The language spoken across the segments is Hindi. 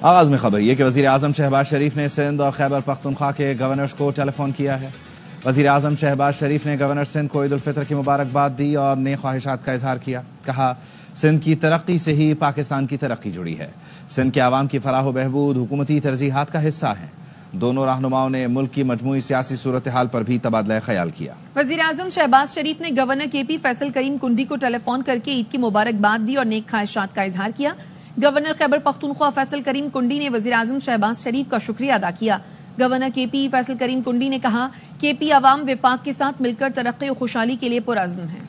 आगाज में खबर यह कि वजीर आजम शहबाज शरीफ ने सिंध और खैबर पख्तूनख्वा के गवर्नर्स को टेलीफोन किया है। वजीर आजम शहबाज शरीफ ने गवर्नर सिंध को ईद उल फितर की मुबारकबाद दी और नेक ख्वाहिशात का इजहार किया। कहा, सिंध की तरक्की से ही पाकिस्तान की तरक्की जुड़ी है। सिंध के आवाम की फलाह बहबूद हुकूमती तरजीहात का हिस्सा है। दोनों रहनुमाओं ने मुल्क की मजमूई सियासी सूरत हाल पर भी तबादला ख्याल किया। वजीर आजम शहबाज शरीफ ने गवर्नर KP फैसल करीम कुंडी को टेलीफोन करके ईद की मुबारकबाद दी और नेक ख्वाहिशात का इजहार किया। गवर्नर खैबर पख्तूनख्वा फैसल करीम कुंडी ने वजीर आजम शहबाज शरीफ का शुक्रिया अदा किया। गवर्नर KP फैसल करीम कुंडी ने कहा, KP अवाम विफाक के साथ मिलकर तरक्की और खुशहाली के लिए पुरअज़्म है।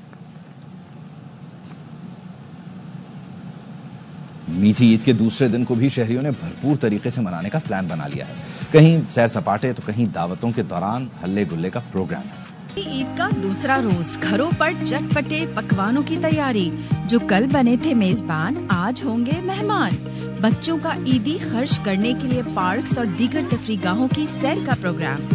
मीठी ईद के दूसरे दिन को भी शहरियों ने भरपूर तरीके से मनाने का प्लान बना लिया है। कहीं सैर सपाटे तो कहीं दावतों के दौरान हल्ले गुल्ले का प्रोग्राम है। ईद का दूसरा रोज घरों पर चटपटे पकवानों की तैयारी। जो कल बने थे मेजबान, आज होंगे मेहमान। बच्चों का ईदी खर्च करने के लिए पार्क्स और दीगर तफरीगाहों की सैर का प्रोग्राम।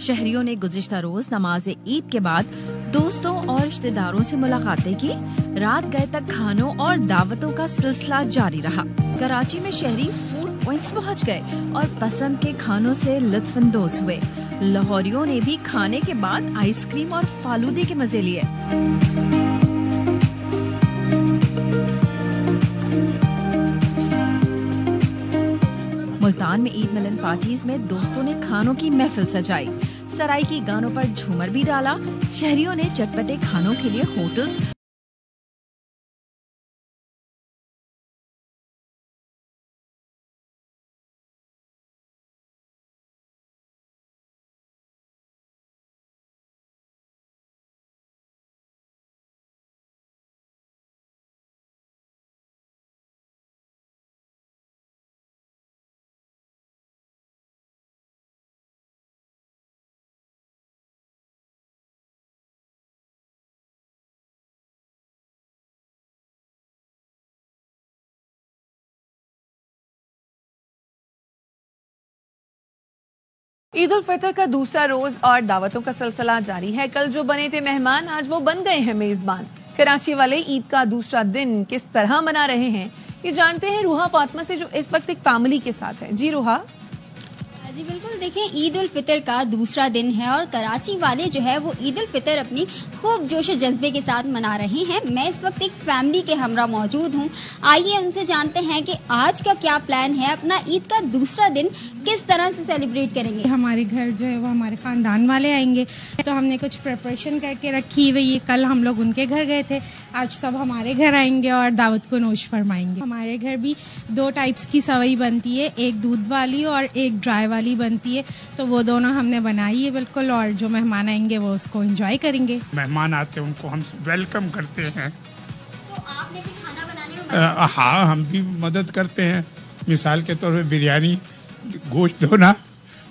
शहरियों ने गुज़िश्ता रोज नमाज ईद के बाद दोस्तों और रिश्तेदारों से मुलाकातें की। रात गए तक खानों और दावतों का सिलसिला जारी रहा। कराची में शहरी फूड पॉइंट्स पहुंच गए और पसंद के खानों से लुत्फानंदोज हुए। लाहौरियों ने भी खाने के बाद आइसक्रीम और फालूदे के मजे लिए। मुल्तान में ईद मिलन पार्टीज में दोस्तों ने खानों की महफिल सजाई। सराय की गानों पर झूमर भी डाला। शहरियों ने चटपटे खानों के लिए होटल्स ईद उल फितर का दूसरा रोज और दावतों का सिलसिला जारी है। कल जो बने थे मेहमान, आज वो बन गए हैं मेजबान। कराची वाले ईद का दूसरा दिन किस तरह मना रहे हैं, ये जानते हैं रूहा फातिमा से, जो इस वक्त एक फैमिली के साथ है। जी रूहा। जी बिल्कुल, देखिए ईद उल फितर का दूसरा दिन है और कराची वाले जो है वो ईद उल फितर अपनी खूब जोश और जज्बे के साथ मना रहे हैं। मैं इस वक्त एक फैमिली के हमरा मौजूद हूँ। आइए उनसे जानते हैं कि आज का क्या प्लान है, अपना ईद का दूसरा दिन किस तरह से सेलिब्रेट करेंगे। हमारे घर जो है वो हमारे खानदान वाले आएंगे, तो हमने कुछ प्रिपरेशन करके रखी हुई है। कल हम लोग उनके घर गए थे, आज सब हमारे घर आएंगे और दावत को नोश फरमाएंगे। हमारे घर भी 2 टाइप्स की सवई बनती है, एक दूध वाली और एक ड्राई वाली बनती है, तो वो दोनों हमने बनाई है बिल्कुल। और जो मेहमान आएंगे वो उसको एंजॉय करेंगे। मेहमान आते हैं उनको हम वेलकम करते हैं। तो आपने भी खाना बनाने में हाँ, हम भी मदद करते हैं। मिसाल के तौर पे बिरयानी, गोश्त धोना,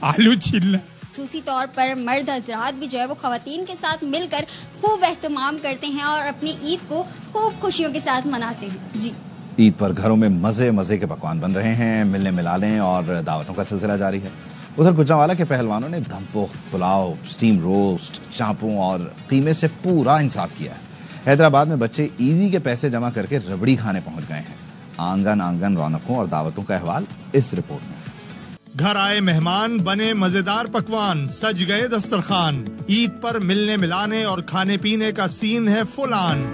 आलू छीलना। खसूसी तौर पर मर्द हजरात भी जो है वो खवातीन के साथ मिलकर खूब एहतमाम करते हैं और अपनी ईद को खूब खुशियों के साथ मनाते हैं। जी, ईद पर घरों में मजे मजे के पकवान बन रहे हैं, मिलने मिलाने और दावतों का सिलसिला जारी है। उधर गुजरांवाला के पहलवानों ने दमपुख्त, पुलाव, स्टीम रोस्ट, चांपों और कीमे से पूरा इंसाफ किया है। हैदराबाद में बच्चे ईदी के पैसे जमा करके रबड़ी खाने पहुंच गए हैं। आंगन आंगन रौनकों और दावतों का अहवाल इस रिपोर्ट में। घर आए मेहमान, बने मजेदार पकवान, सज गए दस्तरखान। ईद पर मिलने मिलाने और खाने पीने का सीन है फुल ऑन।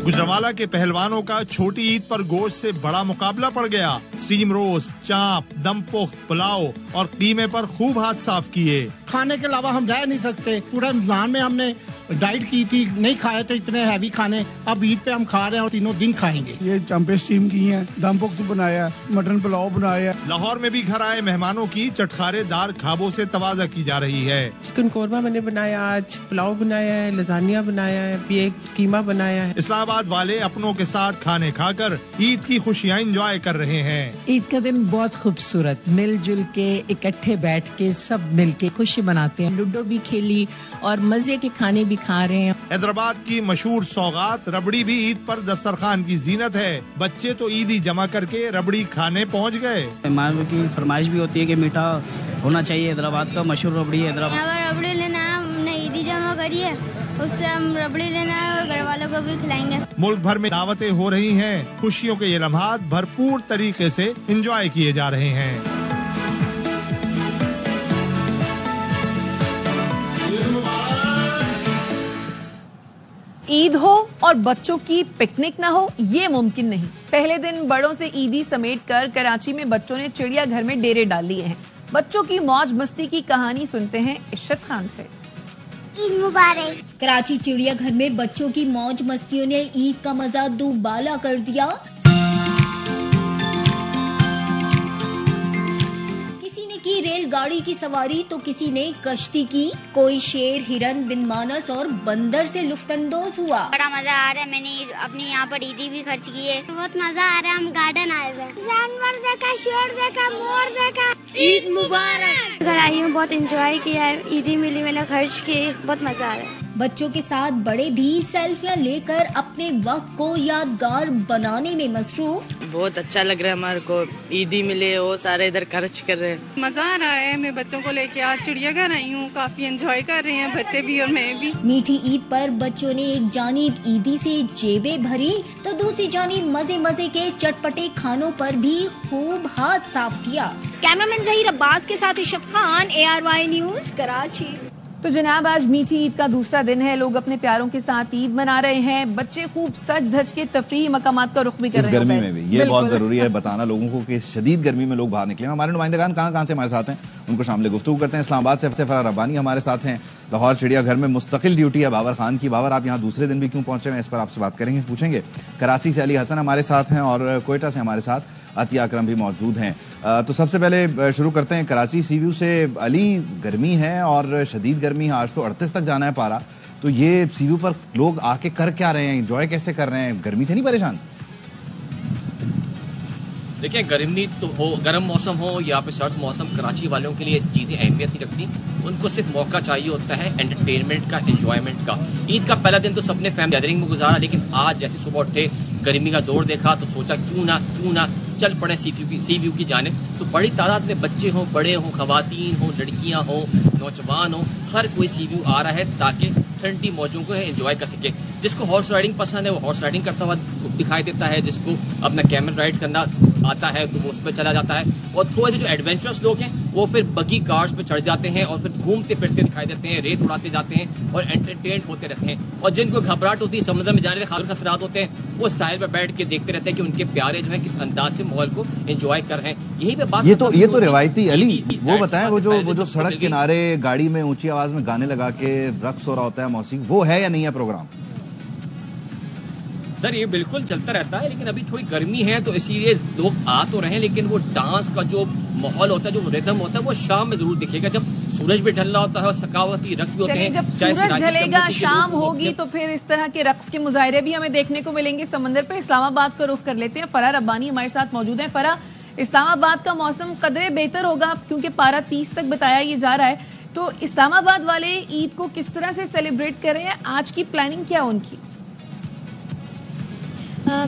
गुजरांवाला के पहलवानों का छोटी ईद पर गोश्त से बड़ा मुकाबला पड़ गया। स्टीम रोस्ट, चाप, दमपुख्त, पुलाव और कीमे पर खूब हाथ साफ किए। खाने के अलावा हम रह नहीं सकते। पूरा रमजान में हमने डाइट की थी, नहीं खाए थे इतने हैवी खाने। अब ईद पे हम खा रहे हैं और तीनों दिन खाएंगे। ये चांपे स्टीम की हैं, दमपुख्त बनाया, मटन पुलाव बनाया। लाहौर में भी घर आए मेहमानों की चटखारेदार खाबों से तवाज़ा की जा रही है। चिकन कोरमा मैंने बनाया, आज पुलाव बनाया है, लजानिया बनाया है, भी एक कीमा बनाया है। इस्लामाबाद वाले अपनों के साथ खाने खाकर ईद की खुशियाँ एंजॉय कर रहे हैं। ईद का दिन बहुत खूबसूरत, मिलजुल के इकट्ठे बैठ के सब मिल के खुशी मनाते हैं। लूडो भी खेली और मजे के खाने भी खा रहे हैं। हैदराबाद की मशहूर सौगात रबड़ी भी ईद पर दस्तरखान की जीनत है। बच्चे तो ईदी जमा करके रबड़ी खाने पहुंच गए। मेहमानों की फरमाइश भी होती है कि मीठा होना चाहिए। हैदराबाद का मशहूर रबड़ी है हैदराबाद। यहाँ पर रबड़ी लेना है, हमने ईदी जमा करी है, उससे हम रबड़ी लेना है और घर वालों को भी खिलाएंगे। मुल्क भर में दावतें हो रही हैं, खुशियों के ये लम्हात भरपूर तरीके से एंजॉय किए जा रहे हैं। ईद हो और बच्चों की पिकनिक ना हो, ये मुमकिन नहीं। पहले दिन बड़ों से ईदी समेटकर कराची में बच्चों ने चिड़ियाघर में डेरे डाल लिए हैं। बच्चों की मौज मस्ती की कहानी सुनते हैं इशरत खान से। ईद मुबारक। कराची चिड़ियाघर में बच्चों की मौज मस्तियों ने ईद का मजा दुबाला कर दिया। किसी ने की रेलगाड़ी की सवारी तो किसी ने कश्ती की। कोई शेर, हिरन, बिन मानस और बंदर से लुफ्तंदोज हुआ। बड़ा मजा आ रहा है। मैंने अपने यहाँ पर ईदी भी खर्च की है। बहुत मजा आ रहा है। हम गार्डन आए हुए, जानवर देखा, शेर देखा, मोर देखा। ईद मुबारक। घर आई हूँ, बहुत एंजॉय किया है। ईदी मिली, मैंने खर्च की, बहुत मजा आ रहा है। बच्चों के साथ बड़े भी सेल्फियां लेकर अपने वक्त को यादगार बनाने में मसरूफ। बहुत अच्छा लग रहा है हमारे को, ईदी मिले, वो सारे इधर खर्च कर रहे हैं। मजा आ रहा है। मैं बच्चों को लेके आज चिड़ियाघर आई हूँ, काफी एंजॉय कर रहे हैं बच्चे भी और मैं भी। मीठी ईद पर बच्चों ने एक जानिब ईदी से जेबें भरी तो दूसरी जानिब मजे मजे के चटपटे खानों पर भी खूब हाथ साफ किया। कैमरामैन ज़हीर अब्बास के साथ इशरत खान, ARY न्यूज़, कराची। तो जनाब, आज मीठी ईद का दूसरा दिन है। लोग अपने प्यारों के साथ ईद मना रहे हैं। बच्चे खूब सज धज के तफरीही मकामात का रुख भी कर रहे हैं। इस गर्मी में भी ये बहुत जरूरी है बताना लोगों को कि शदीद गर्मी में लोग बाहर निकले। हमारे नुमाइंदगान कहाँ से हमारे साथ हैं, उनको शामिल गुफ्तगू करते हैं। इस्लामाबाद से फरार रब्बानी हमारे साथ हैं। लाहौर चिड़ियाघर में मुस्तकिल ड्यूटी है बाबर खान की। बाबर, आप यहाँ दूसरे दिन भी क्यों पहुंचे हैं, इस पर आपसे बात करेंगे, पूछेंगे। कराची से अली हसन हमारे साथ हैं और कोयटा से हमारे साथ अतिया अकरम भी मौजूद हैं। तो सबसे पहले शुरू करते हैं कराची सी व्यू से। अली, गर्मी है और शदीद गर्मी है, आज तो 38 तक जाना है पारा। तो ये सी व्यू पर लोग आके कर क्या रहे हैं, एंजॉय कैसे कर रहे हैं, गर्मी से नहीं परेशान? देखिए, गर्मी तो हो, गर्म मौसम हो या फिर सर्द मौसम, कराची वालों के लिए इस चीज़ें अहमियत नहीं रखती। उनको सिर्फ मौका चाहिए होता है एंटरटेनमेंट का, एंजॉयमेंट का। ईद का पहला दिन तो सबने फैमिली गैदरिंग में गुजारा, लेकिन आज जैसे सुबह उठे, गर्मी का जोर देखा तो सोचा क्यों ना चल पड़े सी व्यू की जानिब। तो बड़ी तादाद में बच्चे हों, बड़े हों, खवातीन हों, लड़कियां हों, नौजवान हों, हर कोई सी व्यू आ रहा है ताकि ठंडी मौजों को एंजॉय कर सके। जिसको हॉर्स राइडिंग पसंद है वो हॉर्स राइडिंग करता हुआ दिखाई देता है, जिसको अपना कैमल राइड करना आता है तो वो उस पर चला जाता है, और थोड़े से जो एडवेंचरस लोग हैं वो फिर बगी कार्स पे चढ़ जाते हैं और फिर घूमते फिरते दिखाई देते हैं, रेत उड़ाते जाते हैं और एंटरटेन होते रहते हैं। और जिनको घबराहट होती है, समुद्र में जाने के खातिर खसरात होते हैं, वो साहिल पर बैठ के देखते रहते हैं कि उनके प्यारे जो है किस अंदाज से माहौल को एंजॉय कर रहे हैं। यही पे बात ये तो रिवायती। अली, वो बताएं, वो जो सड़क किनारे गाड़ी में ऊंची आवाज में गाने लगा के रक्स हो रहा होता है, मौसीकी, वो है या नहीं है प्रोग्राम? सर, ये बिल्कुल चलता रहता है, लेकिन अभी थोड़ी गर्मी है तो इसीलिए लोग आ तो रहे हैं, लेकिन वो डांस का जो माहौल होता है, जो रिदम होता है, वो शाम में जरूर दिखेगा जब सूरज भी ढल रहा होता है और सकावती रक्स भी होते हैं। जब सूरज ढलेगा, शाम होगी, तो फिर इस तरह के रक्स के मुजाहरे भी हमें देखने को मिलेंगे समंदर पे। इस्लामाबाद का रुख कर लेते हैं। फराह रब्बानी हमारे साथ मौजूद है। फराह, इस्लामाबाद का मौसम कदरे बेहतर होगा क्योंकि पारा 30 तक बताया ये जा रहा है, तो इस्लामाबाद वाले ईद को किस तरह से सेलिब्रेट कर रहे हैं, आज की प्लानिंग क्या उनकी?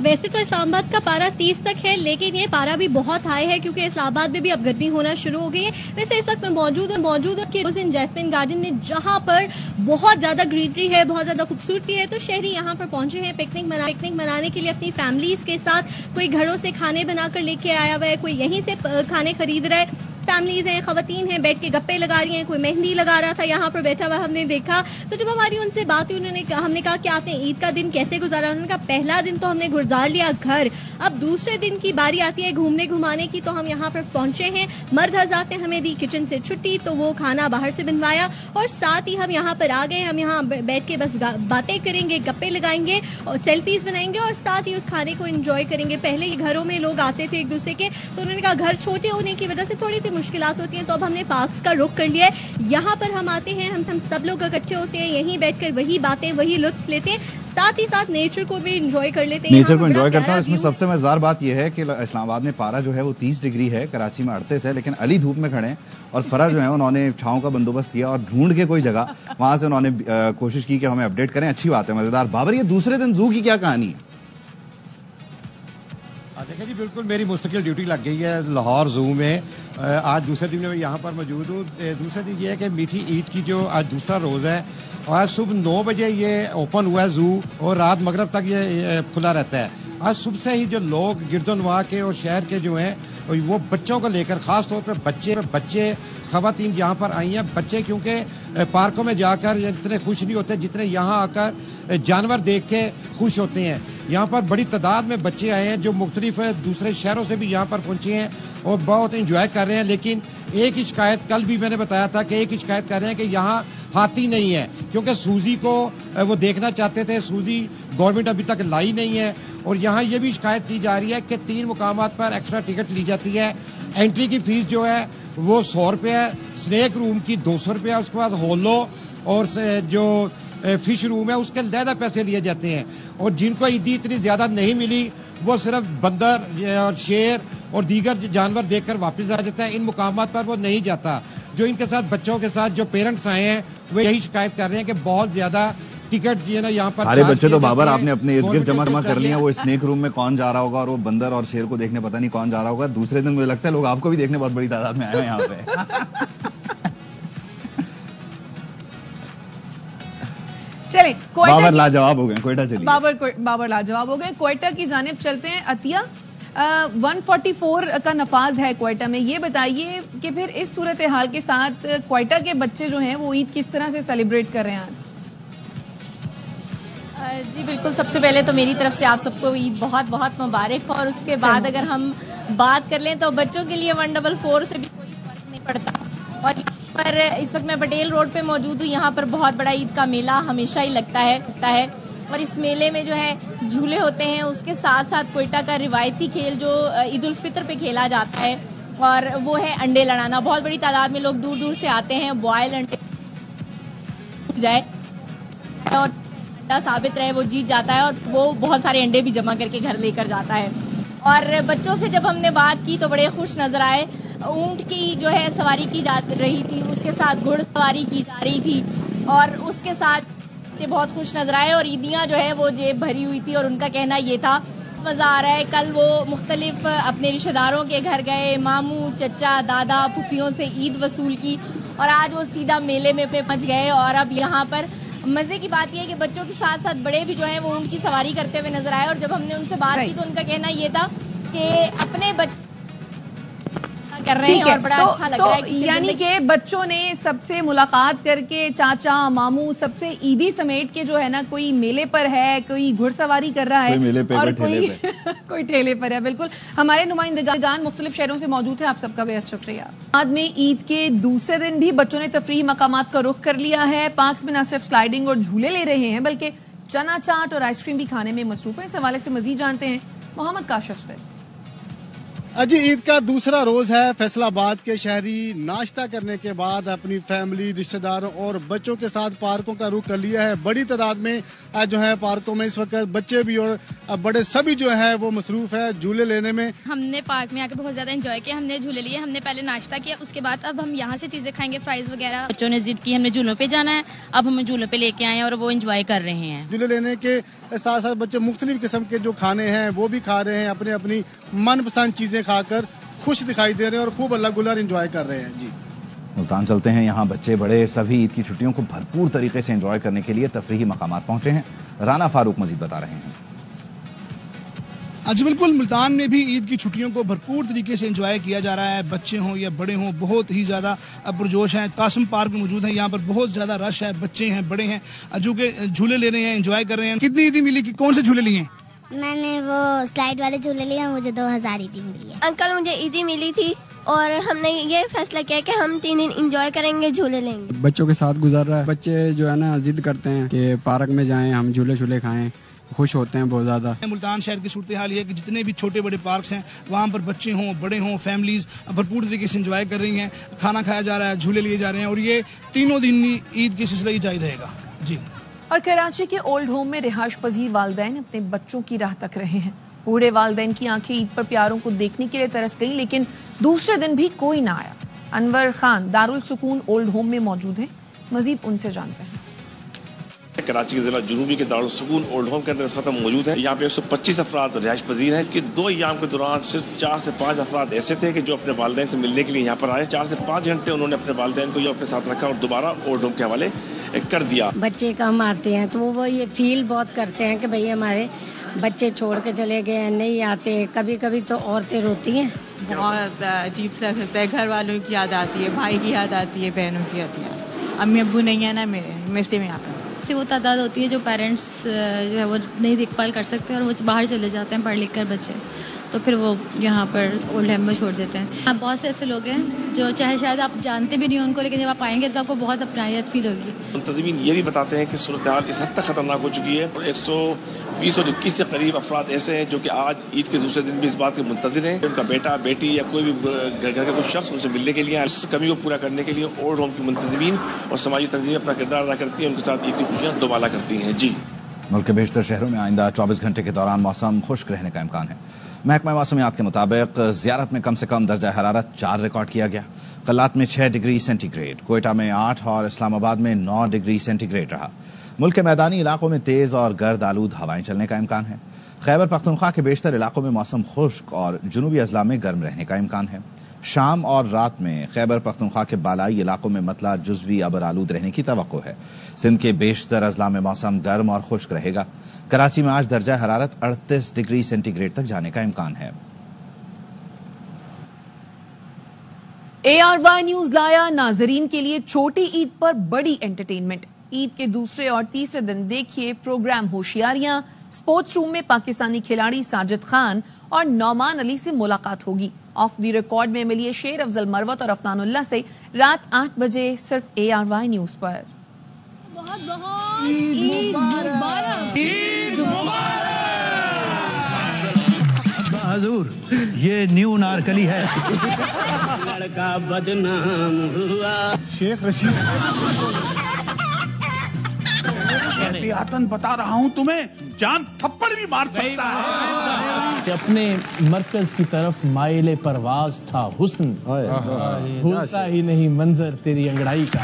वैसे तो इस्लामाबाद का पारा 30 तक है, लेकिन ये पारा भी बहुत हाई है क्योंकि इस्लामाबाद में भी अब गर्मी होना शुरू हो गई है। वैसे इस वक्त मैं मौजूद हूँ कि जैस्मिन गार्डन में, जहाँ पर बहुत ज्यादा ग्रीनरी है, बहुत ज्यादा खूबसूरती है। तो शहरी यहाँ पर पहुंचे हैं पिकनिक मनाने के लिए अपनी फैमिलीज के साथ। कोई घरों से खाने बनाकर लेके आया हुआ है, कोई यहीं से खाने खरीद रहा है। फैमिलीज हैं, खवातीन हैं, बैठ के गप्पे लगा रही हैं, कोई मेहंदी लगा रहा था यहाँ पर बैठा हुआ हमने देखा। तो जब हमारी उनसे बात हुई, हमने कहा कि आपने ईद का दिन कैसे गुजारा? उन्होंने कहा पहला दिन तो हमने गुजार लिया घर, अब दूसरे दिन की बारी आती है घूमने घुमाने की, तो हम यहाँ पर पहुंचे हैं। मर्द हज़रात ने हमें दी किचन से छुट्टी, तो वो खाना बाहर से बनवाया और साथ ही हम यहाँ पर आ गए। हम यहाँ बैठ के बस बातें करेंगे, गप्पे लगाएंगे और सेल्फीज बनाएंगे और साथ ही उस खाने को एंजॉय करेंगे। पहले ये घरों में लोग आते थे एक दूसरे के, तो उन्होंने कहा घर छोटे होने की वजह से थोड़ी सी मुश्किलात होती हैं, तो अब हमने पार्क्स का रुख कर लिया है। यहाँ पर हम आते हैं, हम सब लोग इकट्ठे होते हैं, यहीं बैठकर वही बातें, वही लुत्फ लेते हैं, साथ ही साथ नेचर को भी एंजॉय कर लेते हैं। नेचर को एंजॉय करता हूँ। इसमें सबसे मजेदार बात यह है कि इस्लामाबाद में पारा जो है वो 30 डिग्री है, कराची में 38 है, लेकिन अली धूप में खड़े हैं और फरा जो है उन्होंने छांव का बंदोबस्त किया और ढूंढ के कोई जगह वहां से उन्होंने कोशिश की कि हमें अपडेट करें। अच्छी बात है, मजेदार। बाबर, ये दूसरे दिन जू की क्या कहानी है? देखें जी, बिल्कुल मेरी मुस्तकिल ड्यूटी लग गई है लाहौर जू में। आज दूसरे दिन मैं यहाँ पर मौजूद हूँ। दूसरा दिन ये है कि मीठी ईद की जो आज दूसरा रोज़ है, आज सुबह 9 बजे ये ओपन हुआ है जू और रात मगरब तक ये खुला रहता है। आज सुबह से ही जो लोग गिरदोनवा के और शहर के जो हैं वो बच्चों को लेकर, ख़ास तौर पे बच्चे ख़वातीन यहाँ पर आई हैं। बच्चे क्योंकि पार्कों में जाकर इतने खुश नहीं होते जितने यहाँ आकर जानवर देख के खुश होते हैं। यहाँ पर बड़ी तादाद में बच्चे आए हैं जो मुख्तलिफ दूसरे शहरों से भी यहाँ पर पहुँचे हैं और बहुत इंजॉय कर रहे हैं। लेकिन एक ही शिकायत, कल भी मैंने बताया था कि एक ही शिकायत कर रहे हैं कि यहाँ हाथी नहीं है, क्योंकि सूजी को वो देखना चाहते थे। सूजी गवर्नमेंट अभी तक लाई नहीं है। और यहाँ ये भी शिकायत की जा रही है कि 3 मुकामात पर एक्स्ट्रा टिकट ली जाती है। एंट्री की फीस जो है वो 100 रुपये है, स्नैक रूम की 200 रुपये, उसके बाद होलो और जो फिश रूम है उसके ज़्यादा पैसे लिए जाते हैं। और जिनको ईदी इतनी ज़्यादा नहीं मिली वो सिर्फ बंदर और शेर और दीगर जानवर देखकर वापस आ जाता है। इन मुकामात पर वो नहीं जाता। जो इनके साथ बच्चों के साथ जो पेरेंट्स आए हैं वो यही शिकायत कर रहे हैं कि बहुत ज़्यादा टिकट जो है ना यहाँ पर सारे बच्चे तो बाबर आपने अपने इर्द गिर्द जमा कर लिया। वो स्नेक रूम में कौन जा रहा होगा और वो बंदर और शेर को देखने पता नहीं कौन जा रहा होगा। दूसरे दिन मुझे लगता है लोग आपको भी देखने बहुत बड़ी तादाद में आए हैं यहाँ पे। चलिए बाबर लाजवाब हो गए, कोयटा चलिए। बाबर लाजवाब हो गए, कोयटा की जानिब चलते हैं। अतिया, 144 का नफाज है कोयटा में। ये बताइए कि फिर इस सूरत हाल के साथ कोयटा के बच्चे जो हैं वो ईद किस तरह से सेलिब्रेट कर रहे हैं आज? जी बिल्कुल, सबसे पहले तो मेरी तरफ से आप सबको ईद बहुत बहुत मुबारक। और उसके बाद अगर हम बात कर लें तो बच्चों के लिए 144 से भी कोई फर्क नहीं पड़ता। और यहाँ पर इस वक्त मैं पटेल रोड पे मौजूद हूँ। यहाँ पर बहुत बड़ा ईद का मेला हमेशा ही लगता है और इस मेले में जो है झूले होते हैं, उसके साथ साथ कोयटा का रिवायती खेल जो ईद उल फितर पे खेला जाता है और वो है अंडे लड़ाना। बहुत बड़ी तादाद में लोग दूर दूर से आते हैं। बॉयल अंडे जाए और अंडा साबित रहे वो जीत जाता है और वो बहुत सारे अंडे भी जमा करके घर लेकर जाता है। और बच्चों से जब हमने बात की तो बड़े खुश नजर आए। ऊंट की जो है सवारी की जा रही थी, उसके साथ घुड़सवारी की जा रही थी और उसके साथ बच्चे बहुत खुश नजर आए और ईदियाँ जो है वो जेब भरी हुई थी। और उनका कहना ये था, मज़ा आ रहा है। कल वो मुख्तलिफ अपने रिश्तेदारों के घर गए, मामू, चचा, दादा, फुफियों से ईद वसूल की और आज वो सीधा मेले में पहुंच गए। और अब यहाँ पर मजे की बात यह है कि बच्चों के साथ साथ बड़े भी जो है वो उनकी सवारी करते हुए नजर आए। और जब हमने उनसे बात की तो उनका कहना ये था कि अपने बच्चे कर रहे हैं और बड़ा अच्छा लग रहा है कि यानी कि बच्चों ने सबसे मुलाकात करके, चाचा, मामू सबसे ईदी समेट के जो है ना, कोई मेले पर है, कोई घुड़सवारी कर रहा है, मेले पे, और कोई ठेले पर है। बिल्कुल, हमारे नुमाइंदगान मुख्तलिफ शहरों से मौजूद है। आप सबका बेहद शुक्रिया। बाद में ईद के दूसरे दिन भी बच्चों ने तफरीही मकामात का रुख कर लिया है। पार्क्स में न सिर्फ स्लाइडिंग और झूले ले रहे हैं बल्कि चना चाट और आइसक्रीम भी खाने में मसरूफ है। इस हवाले से मजीद जानते हैं मोहम्मद काशिफ से। आज ईद का दूसरा रोज है। फैसलाबाद के शहरी नाश्ता करने के बाद अपनी फैमिली, रिश्तेदारों और बच्चों के साथ पार्कों का रुख कर लिया है। बड़ी तादाद में जो है पार्कों में इस वक्त बच्चे भी और बड़े सभी जो है वो मसरूफ है झूले लेने में। हमने पार्क में आकर बहुत ज्यादा एंजॉय किया। हमने झूले लिए, हमने पहले नाश्ता किया, उसके बाद अब हम यहाँ से चीजें खाएंगे, फ्राइज वगैरह। बच्चों ने जिद की हमने झूलों पे जाना है, अब हम झूलों पे लेके आए और वो एंजॉय कर रहे हैं। झूले लेने के साथ साथ बच्चे मुख्तलिफ किस्म के जो खाने हैं वो भी खा रहे हैं। अपने अपनी मनपसंद चीजें खाकर खुश दिखाई दे रहे हैं और खूब अल्लाह गुलार एंजॉय कर रहे हैं। जी मुल्तान चलते हैं। यहाँ बच्चे बड़े सभी ईद की छुट्टियों को भरपूर तरीके से एंजॉय करने के लिए तफरीही मकामात पहुंचे हैं। राना फारूक मजीद बता रहे हैं। जी बिल्कुल, मुल्तान में भी ईद की छुट्टियों को भरपूर तरीके से एंजॉय किया जा रहा है। बच्चे हों या बड़े हों, बहुत ही ज़्यादा पुरजोश हैं। कासिम पार्क में मौजूद हैं, यहाँ पर बहुत ज़्यादा रश है। बच्चे हैं, बड़े हैं, जो कि झूले ले रहे हैं, एंजॉय कर रहे हैं। कितनी ईदी मिली, कौन से झूले लिए हैं? मैंने वो स्लाइड वाले झूले लिए, मुझे 2000 ईदी मिली है। अंकल, मुझे ईदी मिली थी और हमने ये फैसला किया कि हम 3 दिन एंजॉय करेंगे, झूले लेंगे। बच्चों के साथ गुजर रहा है। बच्चे जो है ना जिद करते हैं कि पार्क में जाएं, हम झूले झूले खाएं, खुश होते हैं बहुत ज्यादा। मुल्तान शहर की सूरत हाल ये है कि जितने भी छोटे बड़े पार्क्स हैं वहाँ पर बच्चे हों, बड़े हों, फैमिलीज भरपूर तरीके से एंजॉय कर रही हैं। खाना खाया जा रहा है, झूले लिए जा रहे हैं और ये तीनों दिन ईद की सिलसिला ही जारी रहेगा। जी। और कराची के ओल्ड होम में रिहाइश पजीर वालिदैन अपने बच्चों की राह तक रहे हैं। बूढ़े वालिदैन की आंखें ईद पर प्यारों को देखने के लिए तरस गईं, लेकिन दूसरे दिन भी कोई ना आया। अनवर खान दारुल सुकून ओल्ड होम में मौजूद हैं, मजीद उनसे जानते हैं। कराची के जिला जुनूबी के दारुल सुकून ओल्ड होम के अंदर इस वक्त मौजूद है। यहाँ पे 125 अफराद रिहाइश पजीर हैं कि 2 अय्याम के दौरान सिर्फ 4 से 5 अफराद ऐसे थे कि जो अपने वालिदैन से मिलने के लिए यहाँ पर आए। 4 से 5 घंटे उन्होंने अपने वालिदैन को ये अपने साथ रखा और दोबारा ओल्ड होम के हवाले कर दिया। बच्चे कम आते हैं तो वो ये फील बहुत करते हैं कि भाई हमारे बच्चे छोड़ के चले गए, नहीं आते। कभी कभी तो औरतें रोती हैं। बहुत अजीब सा लगता है, घर वालों की याद आती है, भाई की याद आती है, बहनों की आती है। अम्मी अब्बू नहीं है ना मेरे, मिलते में यहाँ पे वो तादाद होती है जो पेरेंट्स जो है वो नहीं देखभाल कर सकते और वो बाहर चले जाते हैं पढ़ लिख कर बच्चे, तो फिर वो यहाँ पर ओल्ड होम में छोड़ देते हैं। हाँ, बहुत से ऐसे लोग हैं जो चाहे शायद आप जानते भी नहीं हो उनको, लेकिन जब आप आएंगे तो आपको बहुत अपनायत फील होगी। मुंतज़िमीन ये भी बताते हैं कि सूरत हाल इस हद तक खतरनाक हो चुकी है और 120 और 21 से करीब अफराद ऐसे हैं जो कि आज ईद के दूसरे दिन भी इस बात के मुंतज़िर हैं उनका बेटा बेटी या कोई भी घर का कोई शख्स उनसे मिलने के लिए, इस कमी को पूरा करने के लिए ओल्ड होम की मुंतज़िमीन और समाजी तंजीमें अपना किरदार अदा करती हैं, उनके साथ ईद की खुशियाँ दोबाला करती हैं। जी, मुल्क के बेशतर शहरों में आइंदा 24 घंटे के दौरान मौसम खुश्क रहने का इम्कान है। महकमा मौसमियात के मुताबिक ज़ियारत में कम से कम दर्जा हरारत 4 रिकॉर्ड किया गया। कल्लात में 6 डिग्री सेंटीग्रेड, कोयटा में 8 और इस्लामाबाद में 9 डिग्री सेंटीग्रेड रहा। मुल्क के मैदानी इलाकों में तेज़ और गर्द आलूद हवाएं चलने का इम्कान है। खैबर पख्तूनख्वा के बेशतर इलाकों में मौसम खुश्क और जुनूबी अजला में गर्म रहने का इम्कान है। शाम और रात में खैबर पख्तूनख्वा के बालाई इलाकों में मतला जुज़वी अबर आलूद रहने की तवक्को है। सिंध के बेशतर अजला में मौसम गर्म और खुश्क रहेगा। कराची में आज दर्जा हरारत 38 डिग्री सेंटीग्रेड तक जाने का इम्कान है। ARY न्यूज लाया नाजरीन के लिए छोटी ईद पर बड़ी एंटरटेनमेंट। ईद के दूसरे और तीसरे दिन देखिए प्रोग्राम होशियारियां। स्पोर्ट्स रूम में पाकिस्तानी खिलाड़ी साजिद खान और नौमान अली से मुलाकात होगी। ऑफ द रिकॉर्ड में मिलिए शेर अफजल मरवत और अफनानुल्लाह से रात 8 बजे सिर्फ ARY न्यूज पर। बहुत बहुत ईद मुबारक। ईद मुबारक। हजूर, ये न्यू नारकली है। लड़का बदनाम हुआ। शेख रशीद एहतियातन बता रहा हूँ तुम्हें, जान थप्पड़ भी मार सकता है। अपने मरकज की तरफ माइले परवाज था हुस्न, भूलता ही नहीं मंजर तेरी अंगड़ाई का।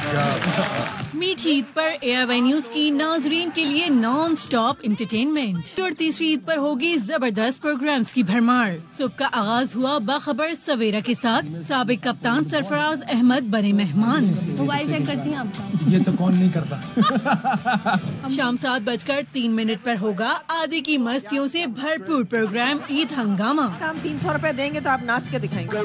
मीठी ईद पर ARY न्यूज की नाजरीन के लिए नॉन स्टॉप एंटरटेनमेंट। और तीसरी ईद पर होगी जबरदस्त प्रोग्राम्स की भरमार। सुबह का आगाज हुआ बाखबर सवेरा के साथ। साबिक कप्तान सरफराज अहमद बने मेहमान। मोबाइल चेक करती हैं आपका? ये तो कौन नहीं करता। शाम 7:03 पर होगा आदि की मस्तियों से भरपूर प्रोग्राम ईद हंगामा। हम 300 रुपए देंगे तो आप नाच के दिखाएंगे।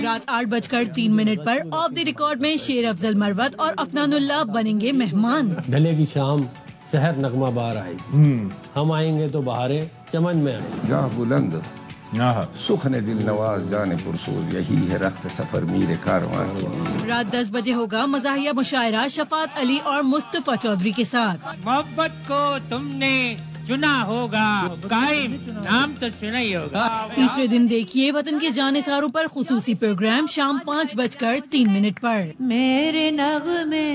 रात 8:03 पर ऑफ द रिकॉर्ड में शेर अफजल मरवत और अफनानुल्लाह बनेंगे मेहमान। ढले की शाम सहर नगमा बार आएगी, हम आएंगे तो बहारे चमन में आएंगे। जा बुलंद सुखने दिल नवाज जाने पुरसूद, यही है रख्त सफर मीरे कारवां की। रात 10 बजे होगा मज़ाहिया मुशायरा शफात अली और मुस्तफा चौधरी के साथ। मोहब्बत को तुमने चुना होगा, कायम नाम तो सुना ही होगा। तीसरे दिन देखिए वतन के जानिसारों पर खुसूसी प्रोग्राम शाम 5:03 पर। मेरे नगमे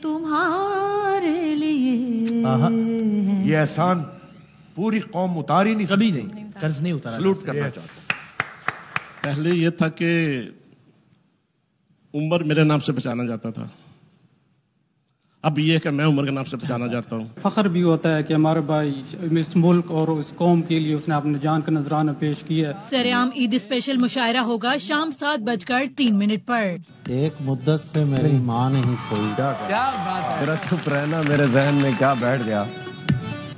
तुम्हारे लिए। ये एहसान पूरी कौम उतार ही नहीं, कभी नहीं, कर्ज नहीं उतारा। सलूट करना चाहता। पहले ये था कि उमर मेरे नाम से पहचाना जाता था, अब ये है कि मैं उमर के नाम से पहचाना जाता हूँ। फख्र भी होता है कि हमारे भाई इस मुल्क और इस कौम के लिए उसने अपने जान का नजराना पेश किया। सरेआम ईद स्पेशल मुशायरा होगा शाम 7:03 पर। एक मुद्दत से मेरी माँ नहीं सोई। क्या बात है। तेरा चुप रहना मेरे जहन में क्या बैठ गया,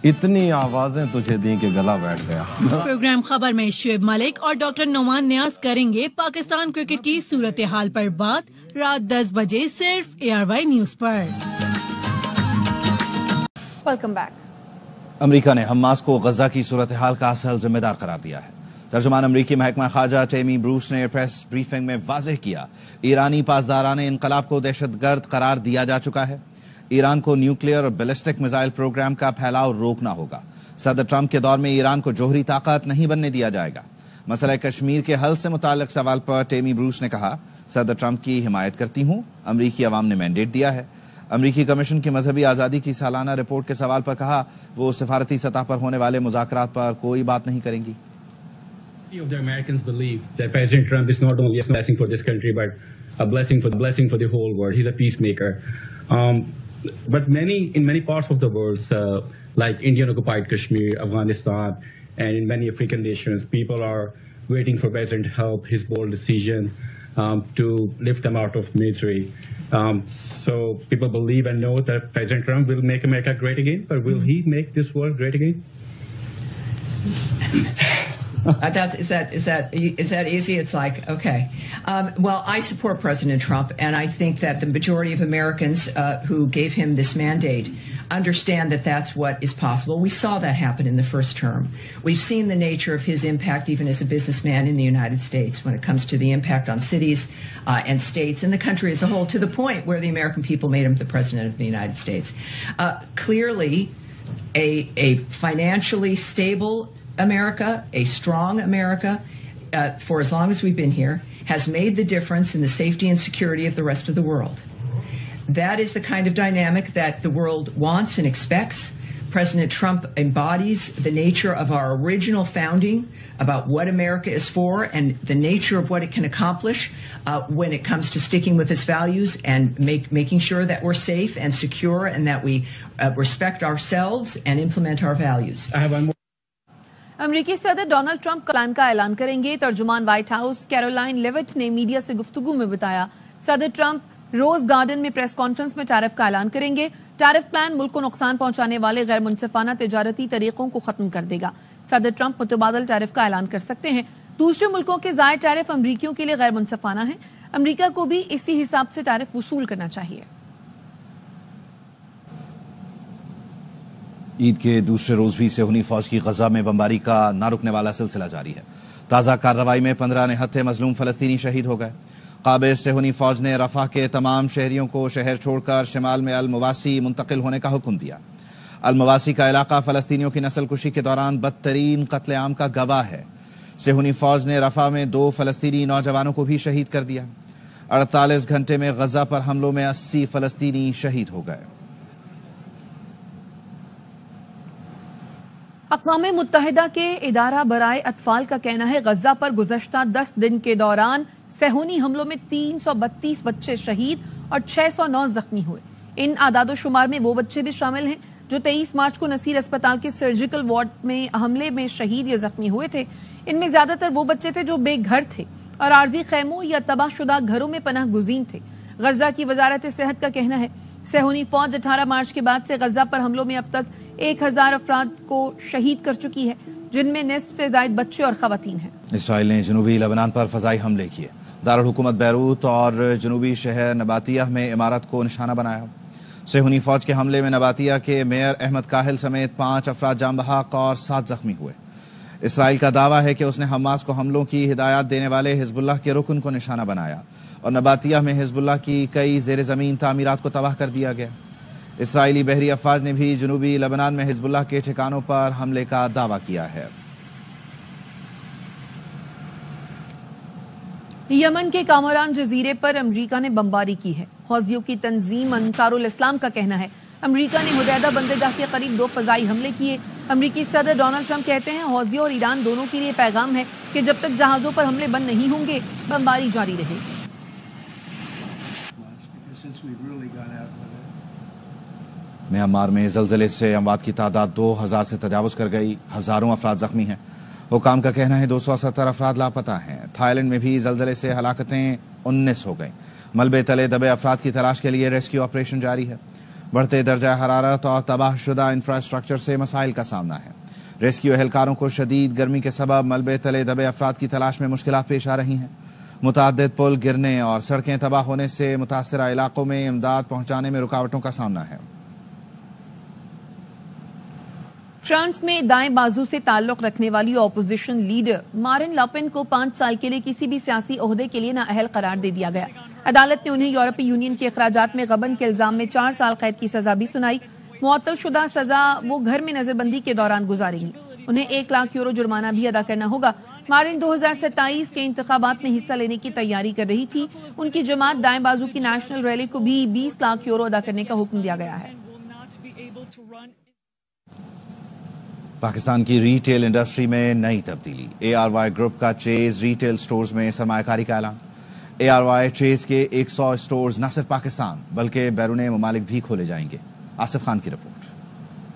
इतनी आवाजें तुझे दी कि गला बैठ गया। प्रोग्राम खबर में शुएब मलिक और डॉक्टर नोमान न्याज करेंगे पाकिस्तान क्रिकेट की सूरत हाल पर बात। रात 10 बजे सिर्फ ARY न्यूज पर। Welcome back. अमरीका ने हमास को गजा की सूरत हाल का असल जिम्मेदार करार दिया है। तर्जुमान अमरीकी महकमा खारजा टेमी ब्रूस ने प्रेस ब्रीफिंग में वाज़ेह किया, ईरानी पासदाराने इनकलाब को दहशतगर्द करार दिया जा चुका है। ईरान को न्यूक्लियर और बैलिस्टिक मिसाइल प्रोग्राम का फैलाव रोकना होगा। सदर ट्रंप के दौर में ईरान को जोहरी ताकत नहीं बनने दिया जाएगा। मसला कश्मीर के हल से मुताल्लिक सवाल पर टेमी ब्रूस ने कहा, सदर ट्रंप की हिमायत करती हूं, अमरीकी अवाम ने मैंडेट दिया है। अमरीकी कमीशन की मजहबी आज़ादी की सालाना रिपोर्ट के सवाल पर कहा, वो सिफारती सतह पर होने वाले मुज़ाकरात पर कोई बात नहीं करेंगी। of the Americans believe that President Trump is not only a blessing for this country, but a blessing for the whole world. He's a peacemaker. But in many parts of the world, like Indian-occupied Kashmir, Afghanistan, and in many African nations, people are waiting for President to help his bold decision to lift them out of misery. So people believe and know that President Trump will make America great again, but will he make this world great again? Is that easy? It's like, okay. Well, I support President Trump, and I think that the majority of Americans who gave him this mandate understand that that's what is possible. We saw that happen in the first term. We've seen the nature of his impact even as a businessman in the United States when it comes to the impact on cities and states and the country as a whole, to the point where the American people made him the president of the United States. Clearly, a financially stable America, a strong America, for as long as we've been here, has made the difference in the safety and security of the rest of the world. That is the kind of dynamic that the world wants and expects. President Trump embodies the nature of our original founding about what America is for and the nature of what it can accomplish when it comes to sticking with its values and making sure that we're safe and secure and that we respect ourselves and implement our values. I have one more. अमरीकी सदर डोनाल्ड ट्रंप प्लान का ऐलान करेंगे। तर्जुमान व्हाइट हाउस कैरोलाइन लेविट ने मीडिया से गुफ्तगू में बताया, सदर ट्रंप रोज गार्डन में प्रेस कॉन्फ्रेंस में टैरिफ का ऐलान करेंगे। टैरिफ प्लान मुल्क को नुकसान पहुंचाने वाले गैर मुनसिफाना तिजारती तरीकों को खत्म कर देगा। सदर ट्रंप मुतबादल टैरिफ का ऐलान कर सकते हैं। दूसरे मुल्कों के जायद टैरिफ अमरीकियों के लिए गैर मुनसिफाना है। अमरीका को भी इसी हिसाब से टैरिफ वसूल करना चाहिए। ईद के दूसरे रोज भी सेहूनी फौज की गजा में बमबारी का ना रुकने वाला सिलसिला जारी है। ताजा कार्रवाई में 15 निहत्थे मजलूम फलस्तीनी शहीद हो गए। काबिज सेहूनी फौज ने रफा के तमाम शहरियों को शहर छोड़कर शिमाल में अल मवासी मुंतकिल होने का हुक्म दिया। अल मवासी का इलाका फलस्तीनियों की नस्लकुशी के दौरान बदतरीन कत्लेआम का गवाह है। सेहूनी फौज ने रफा में 2 फलस्तीनी नौजवानों को भी शहीद कर दिया। 48 घंटे में गजा पर हमलों में 80 फलस्तीनी शहीद हो गए। अक़वाम मुत्तहिदा के इदारा बराए अतफाल का कहना है, गजा पर गुज़श्ता 10 दिन के दौरान सेहूनी हमलों में 332 बच्चे शहीद और 609 जख्मी हुए। इन आदादोशुमार में वो बच्चे भी शामिल हैं जो 23 मार्च को नसीर अस्पताल के सर्जिकल वार्ड में हमले में शहीद या जख्मी हुए थे। इनमें ज्यादातर वो बच्चे थे जो बेघर थे और आर्जी खैमों या तबाहशुदा घरों में पनाह गुज़ीन थे। गजा की वजारत सेहत का कहना है, सेहूनी फौज 18 मार्च के बाद से गजा पर हमलों में अब तक 1000 अफराद को शहीद कर चुकी है, जिनमें निस्फ से ज्यादा बच्चे और खवातीन हैं। इसराइल ने जनूबी लेबनान पर फजाई हमले किए। दारुल हुकूमत बैरूत और जनूबी शहर नबातिया में इमारत को निशाना बनाया। सेहूनी फौज के हमले में नबातिया के मेयर अहमद काहिल समेत 5 अफराद जान बहक और 7 जख्मी हुए। इसराइल का दावा है कि उसने हमास को हमलों की हिदायत देने वाले हिजबुल्लाह के रुकन को निशाना बनाया और नबातिया में हिजबुल्लाह की कई जेर जमीन तामीरात को तबाह कर दिया गया। इसराइली बहरी अफवाज ने भी जनूबी लेबनान में हिजबुल्लाह के ठिकानों पर हमले का दावा किया है। यमन के कामरान जजीरे पर अमरीका ने बमबारी की है। हौजियों की तंजीम अंसारुल इस्लाम का कहना है, अमरीका ने हुदैदा बंदरगाह के करीब 2 फजाई हमले किए। अमरीकी सदर डोनाल्ड ट्रंप कहते हैं, हौजियों और ईरान दोनों के लिए पैगाम है कि जब तक जहाजों पर हमले बंद नहीं होंगे, बमबारी जारी रहेगी। म्यांमार में जलजले से अमवात की तादाद 2000 से तजावुज कर गई। हजारों अफराद जख्मी हैं। हुकाम का कहना है 270 अफराद लापता हैं। थाईलैंड में भी जलजले से हलाकतें 19 हो गई। मलबे तले दबे अफराद की तलाश के लिए रेस्क्यू ऑपरेशन जारी है। बढ़ते दर्जा हरारत और तबाहशुदा इंफ्रास्ट्रक्चर से मसाइल का सामना है। रेस्क्यू एहलकारों को शदीद गर्मी के सबब मलबे तले दबे अफराद की तलाश में मुश्किलात पेश आ रही हैं। मुतअद्दिद पुल गिरने और सड़कें तबाह होने से मुतासरा इलाकों में इमदाद पहुंचाने में रुकावटों का सामना है। फ्रांस में दाएं बाजू से ताल्लुक रखने वाली ऑपोजिशन लीडर मारिन लपेन को 5 साल के लिए किसी भी सियासी ओहदे के लिए नाअहल करार दे दिया गया। अदालत ने उन्हें यूरोपीय यूनियन के अखराजात में गबन के इल्जाम में 4 साल कैद की सजा भी सुनाई। मुअत्तल शुदा सजा वो घर में नजरबंदी के दौरान गुजारेंगी। उन्हें 1 लाख यूरो जुर्माना भी अदा करना होगा। मारिन 2027 के इंतखाबात में हिस्सा लेने की तैयारी कर रही थी। उनकी जमात दाएं बाजू की नेशनल रैली को भी 20 लाख यूरो अदा करने का हुक्म दिया गया है। पाकिस्तान की रिटेल इंडस्ट्री में नई तब्दीली। ARY ग्रुप का चेज रिटेल स्टोर्स में सरमायाकारी का ऐलान। ARY चेज के 100 स्टोर्स न सिर्फ पाकिस्तान बल्कि बैरून ममालिक भी खोले जाएंगे। आसिफ खान की रिपोर्ट।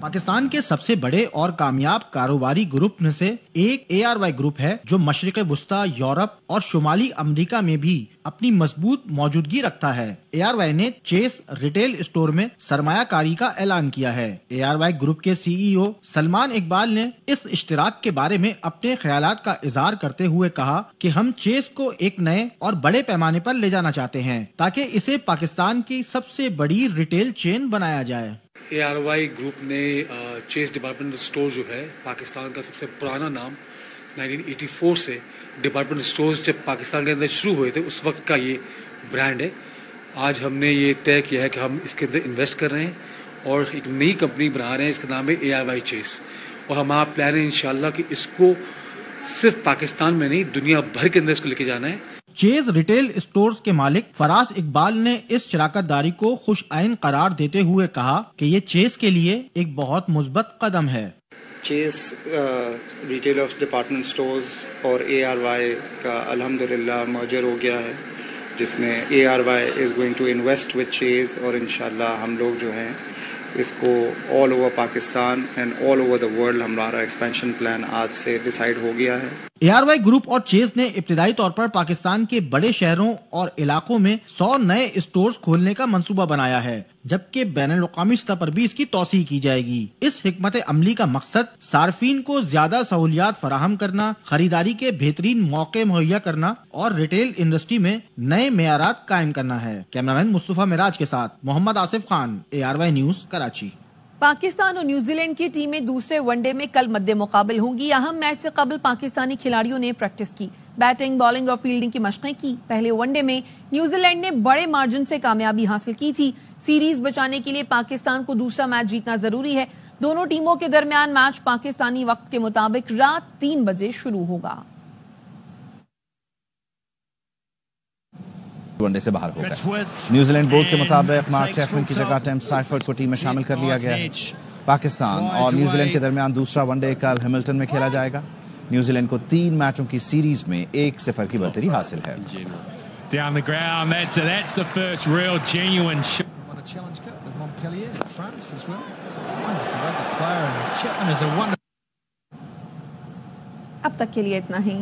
पाकिस्तान के सबसे बड़े और कामयाब कारोबारी ग्रुप में से एक ARY ग्रुप है, जो मशरिक वुस्ता, यूरोप और शुमाली अमेरिका में भी अपनी मजबूत मौजूदगी रखता है। ARY ने चेस रिटेल स्टोर में सरमायाकारी का ऐलान किया है। ARY ग्रुप के CEO सलमान इकबाल ने इस इश्तिराक के बारे में अपने ख्यालात का इजहार करते हुए कहा कि हम चेस को एक नए और बड़े पैमाने पर ले जाना चाहते हैं ताकि इसे पाकिस्तान की सबसे बड़ी रिटेल चेन बनाया जाए। ARY ग्रुप ने चेस डिपार्टमेंटल स्टोर जो है, पाकिस्तान का सबसे पुराना नाम, 1984 से डिपार्टमेंटल स्टोर्स जब पाकिस्तान के अंदर शुरू हुए थे उस वक्त का ये ब्रांड है। आज हमने ये तय किया है कि हम इसके अंदर इन्वेस्ट कर रहे हैं और एक नई कंपनी बना रहे हैं, इसका नाम है ARY चेस। और हमारा प्लान है इंशाल्लाह कि इसको सिर्फ पाकिस्तान में नहीं, दुनिया भर के अंदर इसको लेके जाना है। चेज रिटेल स्टोर्स के मालिक फराज इकबाल ने इस शराकतदारी को खुश आइन करार देते हुए कहा कि ये चेस के लिए एक बहुत मुस्बत कदम है। Chase retail of department stores और ARY का अल्हम्दुलिल्लाह मर्जर हो गया है, जिसमें ARY is going to invest with Chase और इंशाल्लाह हम लोग जो हैं इसको all over Pakistan and all over the world हमारा एक्सपेंशन प्लान आज से डिसाइड हो गया है। ARY ग्रुप और चेस ने इब्तिदाई तौर पर पाकिस्तान के बड़े शहरों और इलाकों में 100 नए स्टोर्स खोलने का मंसूबा बनाया है, जबकि बैनुल-अक़वामी सतह पर भी इसकी तौसीह की जाएगी। इस हिकमत अमली का मकसद सार्फिन को ज्यादा सहूलियात फराहम करना, खरीदारी के बेहतरीन मौके मुहैया करना और रिटेल इंडस्ट्री में नए मेयारात कायम करना है। कैमरामैन मुस्तफा मिराज के साथ मोहम्मद आसिफ खान, ARY न्यूज, कराची। पाकिस्तान और न्यूजीलैंड की टीमें दूसरे वनडे में कल मद्दे मुकाबिल होंगी। अहम मैच से कबल पाकिस्तानी खिलाड़ियों ने प्रैक्टिस की, बैटिंग, बॉलिंग और फील्डिंग की मशक़ें की। पहले वनडे में न्यूजीलैंड ने बड़े मार्जिन से कामयाबी हासिल की थी। सीरीज बचाने के लिए पाकिस्तान को दूसरा मैच जीतना जरूरी है। दोनों टीमों के दरमियान मैच पाकिस्तानी वक्त के मुताबिक रात 3 बजे शुरू होगा। वनडे से बाहर हो गए। न्यूजीलैंड बोर्ड के मुताबिक मार्क चैपमैन की जगह टिम साइफर्ड को टीम में शामिल कर लिया गया है। पाकिस्तान और न्यूजीलैंड के दरमियान दूसरा वनडे कल हैमिल्टन में खेला जाएगा। न्यूजीलैंड को 3 मैचों की सीरीज में 1-0 की बढ़तरी हासिल है। Down the ground, that's the first real genuine shot. Won a Challenge Cup with Montpellier in France as well. So a wonderful rugby player, and Chapman is a wonderful. अब तक के लिए इतना ही।